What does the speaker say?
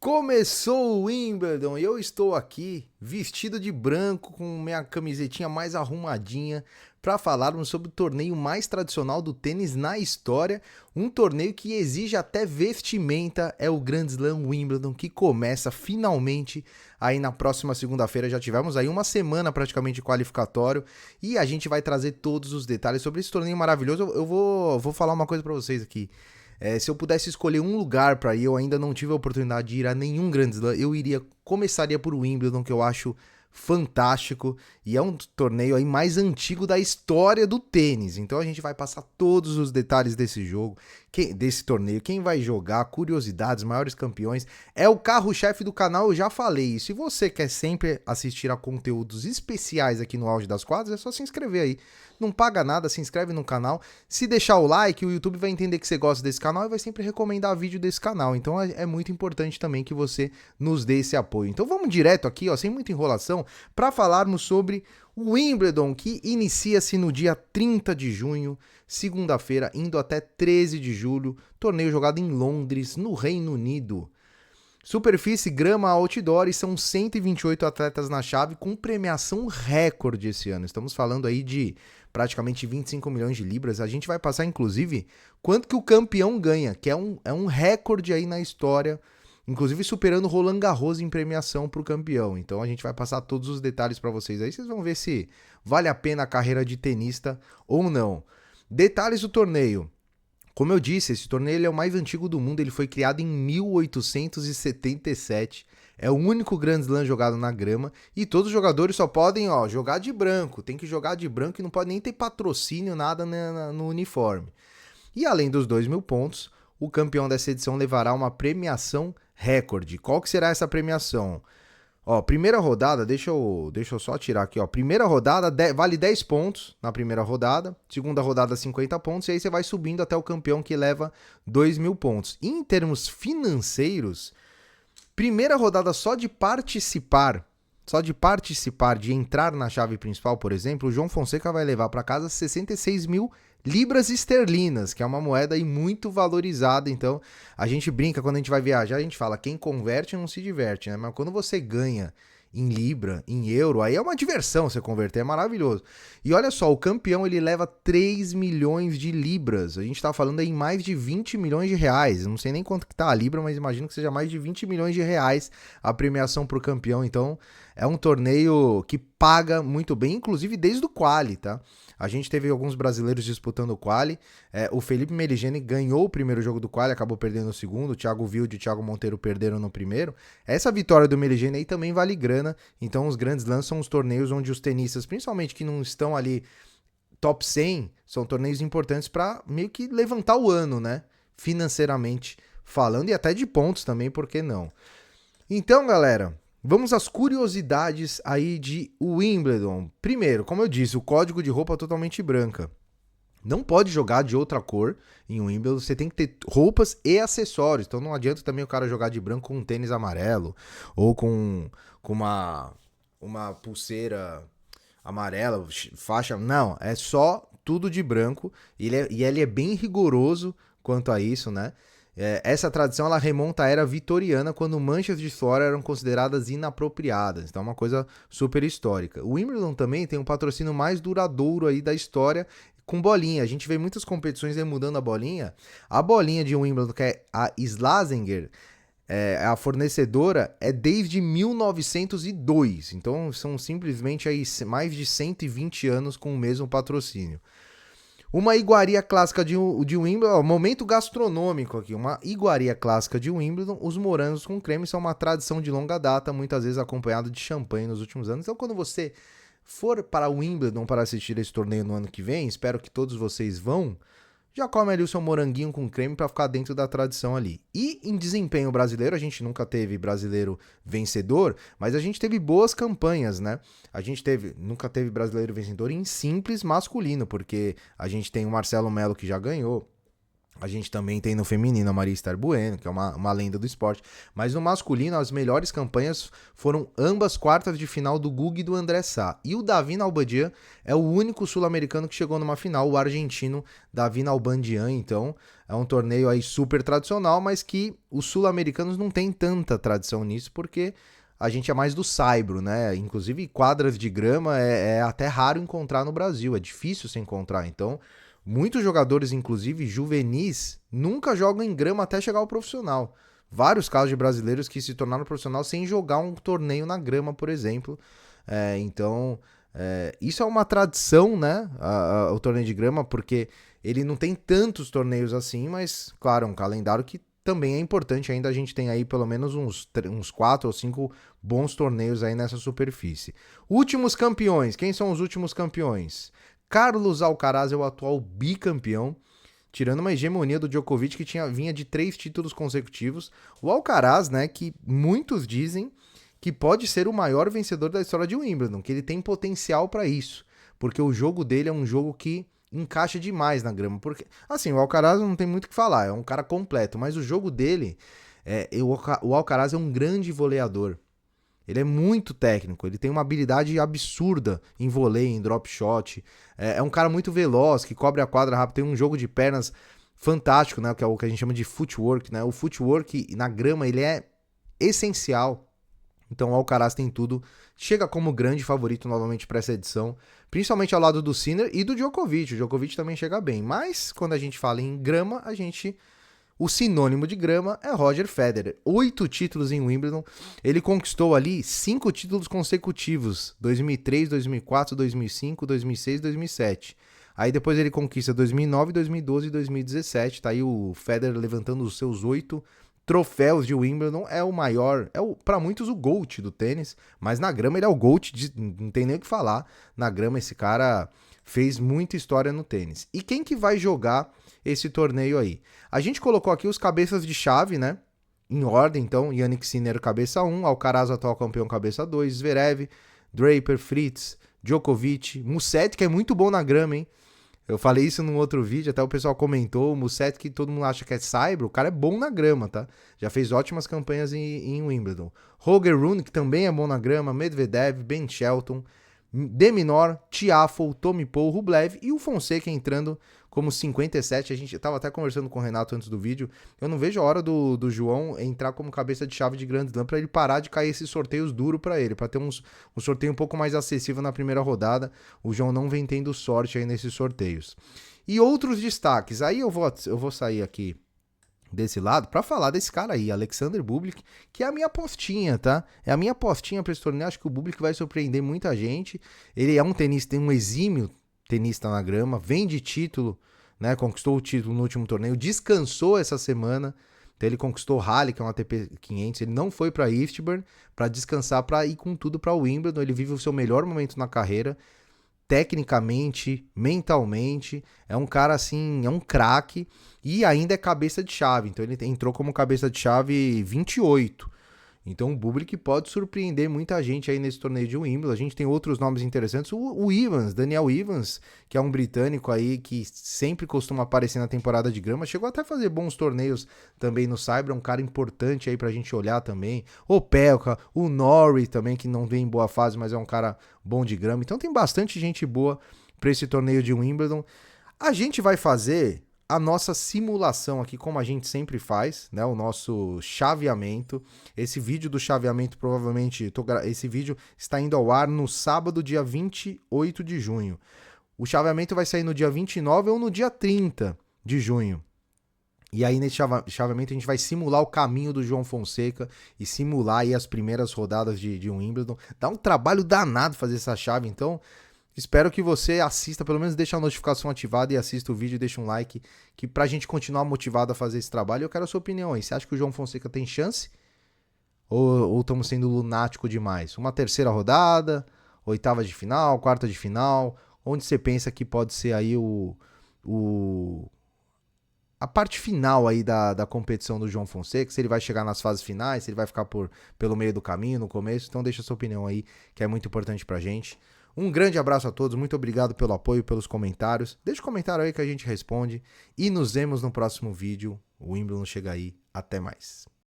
Começou o Wimbledon e eu estou aqui vestido de branco com minha camisetinha mais arrumadinha para falarmos sobre o torneio mais tradicional do tênis na história, um torneio que exige até vestimenta, é o Grand Slam Wimbledon que começa finalmente aí na próxima segunda-feira. Já tivemos aí uma semana praticamente de qualificatório e a gente vai trazer todos os detalhes sobre esse torneio maravilhoso. Eu vou falar uma coisa para vocês aqui. Se eu pudesse escolher um lugar para ir, eu ainda não tive a oportunidade de ir a nenhum Grand Slam, começaria por Wimbledon, que eu acho fantástico e é um torneio aí mais antigo da história do tênis. Então a gente vai passar todos os detalhes desse jogo, desse torneio, quem vai jogar, curiosidades, maiores campeões. É o carro-chefe do canal, eu já falei isso. Se você quer sempre assistir a conteúdos especiais aqui no Auge das Quadras, é só se inscrever aí. Não paga nada, se inscreve no canal. Se deixar o like, o YouTube vai entender que você gosta desse canal e vai sempre recomendar vídeo desse canal. Então é muito importante também que você nos dê esse apoio. Então vamos direto aqui, ó, sem muita enrolação, para falarmos sobre o Wimbledon, que inicia-se no dia 30 de junho, segunda-feira, indo até 13 de julho. Torneio jogado em Londres, no Reino Unido. Superfície, grama, outdoor, e são 128 atletas na chave com premiação recorde esse ano. Estamos falando aí de praticamente 25 milhões de libras. A gente vai passar, inclusive, quanto que o campeão ganha, que é um recorde aí na história, inclusive superando Roland Garros em premiação para o campeão. Então a gente vai passar todos os detalhes para vocês aí. Vocês vão ver se vale a pena a carreira de tenista ou não. Detalhes do torneio. Como eu disse, esse torneio ele é o mais antigo do mundo, ele foi criado em 1877, é o único Grand Slam jogado na grama e todos os jogadores só podem jogar de branco, tem que jogar de branco e não pode nem ter patrocínio, nada no uniforme. E além dos 2.000 pontos, o campeão dessa edição levará uma premiação recorde. Qual que será essa premiação? Primeira rodada, deixa eu só tirar aqui, primeira rodada vale 10 pontos na primeira rodada, segunda rodada 50 pontos, e aí você vai subindo até o campeão que leva 2.000 pontos. Em termos financeiros, primeira rodada só de participar, de entrar na chave principal, por exemplo, o João Fonseca vai levar para casa 66 mil libras esterlinas, que é uma moeda aí muito valorizada. Então a gente brinca quando a gente vai viajar, a gente fala, quem converte não se diverte, né? Mas quando você ganha em libra, em euro, aí é uma diversão você converter, é maravilhoso. E olha só, o campeão ele leva 3 milhões de libras, a gente tá falando aí em mais de 20 milhões de reais, não sei nem quanto que tá a libra, mas imagino que seja mais de 20 milhões de reais a premiação pro campeão. Então é um torneio que paga muito bem, inclusive desde o quali, tá? A gente teve alguns brasileiros disputando o quali. O Felipe Meligeni ganhou o primeiro jogo do quali, acabou perdendo o segundo. O Thiago Wilde e o Thiago Monteiro perderam no primeiro. Essa vitória do Meligeni aí também vale grana. Então os grandes slams são os torneios onde os tenistas, principalmente que não estão ali top 100, são torneios importantes para meio que levantar o ano, né? Financeiramente falando e até de pontos também, por que não? Então, galera, vamos às curiosidades aí de Wimbledon. Primeiro, como eu disse, o código de roupa é totalmente branca. Não pode jogar de outra cor em Wimbledon, você tem que ter roupas e acessórios. Então não adianta também o cara jogar de branco com um tênis amarelo ou com uma pulseira amarela, faixa. Não, é só tudo de branco e ele é bem rigoroso quanto a isso, né? Essa tradição ela remonta à era vitoriana, quando manchas de suor eram consideradas inapropriadas. Então é uma coisa super histórica. O Wimbledon também tem um patrocínio mais duradouro aí da história, com bolinha. A gente vê muitas competições aí mudando a bolinha. A bolinha de Wimbledon, que é a Slazenger, a fornecedora é desde 1902. Então são simplesmente aí mais de 120 anos com o mesmo patrocínio. Uma iguaria clássica de Wimbledon, momento gastronômico aqui, uma iguaria clássica de Wimbledon, os morangos com creme são uma tradição de longa data, muitas vezes acompanhado de champanhe nos últimos anos. Então quando você for para Wimbledon para assistir esse torneio no ano que vem, espero que todos vocês vão, já come ali o seu moranguinho com creme para ficar dentro da tradição ali. E em desempenho brasileiro, a gente nunca teve brasileiro vencedor, mas a gente teve boas campanhas, né? Nunca teve brasileiro vencedor em simples masculino, porque a gente tem o Marcelo Melo que já ganhou, A gente também tem no feminino a Maria Esther Bueno, que é uma lenda do esporte. Mas no masculino, as melhores campanhas foram ambas quartas de final do Guga e do André Sá. E o Davi Nalbandian é o único sul-americano que chegou numa final, o argentino Davi Nalbandian. Então, é um torneio aí super tradicional, mas que os sul-americanos não têm tanta tradição nisso, porque a gente é mais do saibro, né? Inclusive, quadras de grama é até raro encontrar no Brasil, é difícil se encontrar. Então, muitos jogadores, inclusive juvenis, nunca jogam em grama até chegar ao profissional. Vários casos de brasileiros que se tornaram profissional sem jogar um torneio na grama, por exemplo. Então, isso é uma tradição, né? O torneio de grama, porque ele não tem tantos torneios assim, mas, claro, é um calendário que também é importante. Ainda a gente tem aí pelo menos uns 4 ou 5 bons torneios aí nessa superfície. Últimos campeões. Quem são os últimos campeões? Carlos Alcaraz é o atual bicampeão, tirando uma hegemonia do Djokovic que vinha de 3 títulos consecutivos. O Alcaraz, né, que muitos dizem que pode ser o maior vencedor da história de Wimbledon, que ele tem potencial para isso, porque o jogo dele é um jogo que encaixa demais na grama. Porque, assim, o Alcaraz não tem muito o que falar, é um cara completo, mas o jogo dele, o Alcaraz é um grande voleador. Ele é muito técnico, ele tem uma habilidade absurda em voleio, em drop shot. É um cara muito veloz, que cobre a quadra rápido, tem um jogo de pernas fantástico, né? Que é o que a gente chama de footwork, né? O footwork na grama, ele é essencial. Então o Alcaraz tem tudo. Chega como grande favorito novamente para essa edição, principalmente ao lado do Sinner e do Djokovic. O Djokovic também chega bem, mas quando a gente fala em grama, o sinônimo de grama é Roger Federer. 8 títulos em Wimbledon. Ele conquistou ali 5 títulos consecutivos. 2003, 2004, 2005, 2006, 2007. Aí depois ele conquista 2009, 2012 e 2017. Tá aí o Federer levantando os seus 8 troféus de Wimbledon. É o maior, para muitos o GOAT do tênis. Mas na grama ele é o GOAT, não tem nem o que falar. Na grama esse cara fez muita história no tênis. E quem que vai jogar esse torneio aí? A gente colocou aqui os cabeças de chave, né? Em ordem, então, Jannik Sinner cabeça 1, Alcaraz atual campeão cabeça 2, Zverev, Draper, Fritz, Djokovic, Musetti, que é muito bom na grama, hein? Eu falei isso num outro vídeo, até o pessoal comentou, o Musetti, que todo mundo acha que é saibro, o cara é bom na grama, tá? Já fez ótimas campanhas em Wimbledon. Holger Rune, que também é bom na grama, Medvedev, Ben Shelton, De Minaur, Tiafoe, Tommy Paul, Rublev e o Fonseca entrando como 57. Eu tava até conversando com o Renato antes do vídeo. Eu não vejo a hora do João entrar como cabeça de chave de Grand Slam pra ele parar de cair esses sorteios duros pra ele, pra ter um sorteio um pouco mais acessível na primeira rodada. O João não vem tendo sorte aí nesses sorteios. E outros destaques. Aí eu vou sair aqui desse lado para falar desse cara aí, Alexander Bublik, que é a minha apostinha, tá? É a minha apostinha para esse torneio. Acho que o Bublik vai surpreender muita gente. Ele é um tenista, tem um exímio tenista na grama, vem de título, né? Conquistou o título no último torneio, descansou essa semana. Então ele conquistou o Halle, que é um ATP 500. Ele não foi para Eastbourne para descansar, para ir com tudo para o Wimbledon. Ele vive o seu melhor momento na carreira. Tecnicamente, mentalmente, é um cara assim, é um craque e ainda é cabeça de chave, então ele entrou como cabeça de chave 28. Então o Bublik pode surpreender muita gente aí nesse torneio de Wimbledon. A gente tem outros nomes interessantes, o Evans, Daniel Evans, que é um britânico aí que sempre costuma aparecer na temporada de grama, chegou até a fazer bons torneios também no Saibro, é um cara importante aí pra gente olhar também. O Pelka, o Norrie também, que não vem em boa fase, mas é um cara bom de grama. Então tem bastante gente boa pra esse torneio de Wimbledon. A gente vai fazer a nossa simulação aqui, como a gente sempre faz, né? O nosso chaveamento. Esse vídeo do chaveamento, provavelmente, esse vídeo está indo ao ar no sábado, dia 28 de junho. O chaveamento vai sair no dia 29 ou no dia 30 de junho. E aí, nesse chaveamento, a gente vai simular o caminho do João Fonseca e simular aí as primeiras rodadas de Wimbledon. Dá um trabalho danado fazer essa chave, então espero que você assista, pelo menos deixe a notificação ativada e assista o vídeo e deixe um like, que pra gente continuar motivado a fazer esse trabalho. Eu quero a sua opinião aí. Você acha que o João Fonseca tem chance? Ou estamos sendo lunático demais? Uma terceira rodada, oitava de final, quarta de final, onde você pensa que pode ser aí a parte final aí da competição do João Fonseca, se ele vai chegar nas fases finais, se ele vai ficar pelo meio do caminho, no começo. Então deixa a sua opinião aí, que é muito importante pra gente. Um grande abraço a todos, muito obrigado pelo apoio, pelos comentários. Deixa um comentário aí que a gente responde. E nos vemos no próximo vídeo. O Wimbledon chega aí. Até mais.